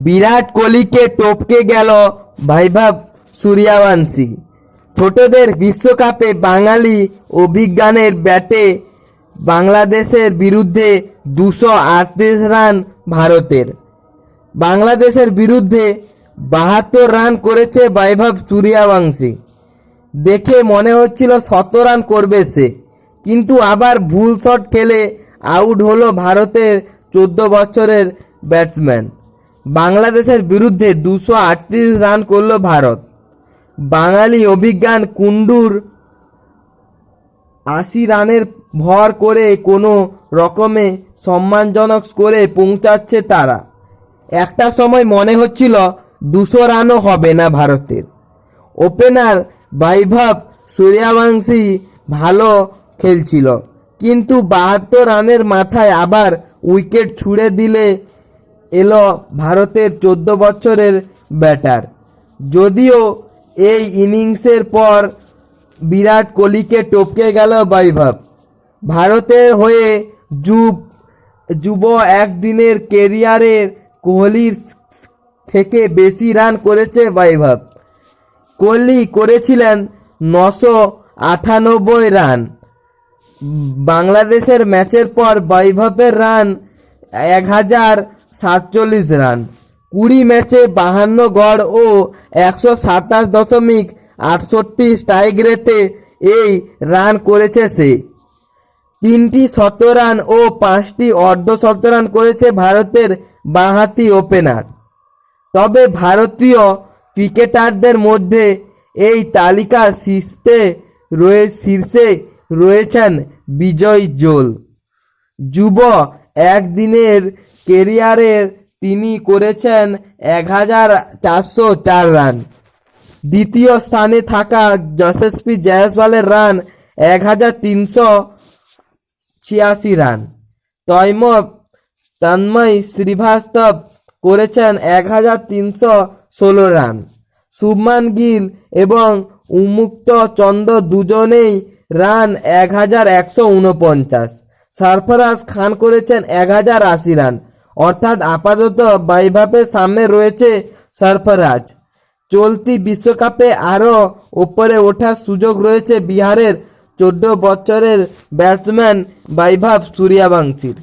বিরাট কোহলিকে টপকে গেল বৈভব সূর্যবংশী। ছোটদের বিশ্বকাপে বাঙালি অভিজ্ঞানের ব্যাটে বাংলাদেশের বিরুদ্ধে 238 রান ভারতের। বাংলাদেশের বিরুদ্ধে 72 রান করেছে বৈভব সূর্যবংশী। দেখে মনে হচ্ছিল 100 রান করবে সে, কিন্তু আবার ভুল শট খেলে আউট হলো ভারতের 14 বছরের ব্যাটসম্যান। বাংলাদেশের বিরুদ্ধে 238 রান করল ভারত। বাঙালি অভিজ্ঞান কুন্ডুর 80 রানের ভর করে কোনো রকমে সম্মানজনক স্কোরে পৌঁছাচ্ছে তারা। একটা সময় মনে হচ্ছিল 200 রানও হবে না ভারতের। ওপেনার বৈভব সূর্যবংশী ভালো খেলছিল, কিন্তু 72 রানের মাথায় আবার উইকেট ছুঁড়ে দিলে এলো ভারতের 14 বছরের ব্যাটার। যদিও এই ইনিংসের পর বিরাট কোহলিকে টপকে গেল বৈভব। ভারতের হয়ে যুব একদিনের ক্যারিয়ারের কোহলির থেকে বেশি রান করেছে বৈভব। কোহলি করেছিলেন 998 রান। বাংলাদেশের ম্যাচের পর বৈভবের রান 1047 রান। 20 ম্যাচে 52 গড় ও 127.68 স্ট্রাইক রেটে এই রান করেছে সে। 3টি শতরান ও 5টি অর্ধশতরান করেছে ভারতের বাঁহাতি ওপেনার। তবে ভারতীয় ক্রিকেটারদের মধ্যে এই তালিকার শীর্ষে রয়েছেন বিজয় জোল। যুব একদিনের ক্যারিয়ারের তিনি করেছেন 1404 রান। দ্বিতীয় স্থানে থাকা যশস্বী জয়সওয়ালের রান 1386 রান। তন্ময় শ্রীবাস্তব করেছেন 1316 রান। শুভমান গিল এবং উন্মুক্ত চন্দ্র দুজনেই রান 1149। সরফরাজ খান করেছেন 1080 রান। অর্থাৎ আপাতত বৈভবের সামনে রয়েছে সরফরাজ। চলতি বিশ্বকাপে আরও ওপরে ওঠার সুযোগ রয়েছে বিহারের 14 বছরের ব্যাটসম্যান বৈভব সূর্যবংশীর।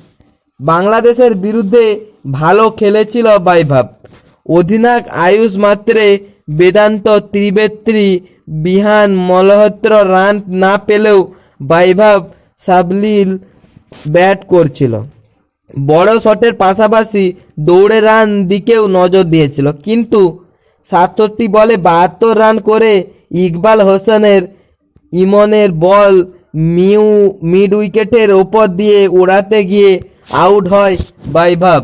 বাংলাদেশের বিরুদ্ধে ভালো খেলেছিল বৈভব। অধিনায়ক আয়ুষ মাত্রে, বেদান্ত ত্রিবেত্রী, বিহান মালহোত্রা রান না পেলেও বৈভব সাবলীল ব্যাট করছিল। বড় শটের পাশাপাশি দৌড়ে রান দিকেও নজর দিয়েছিল, কিন্তু 67 বলে 72 রান করে ইকবাল হোসেনের ইমনের বল মিড উইকেটের ওপর দিয়ে ওড়াতে গিয়ে আউট হয় বৈভব।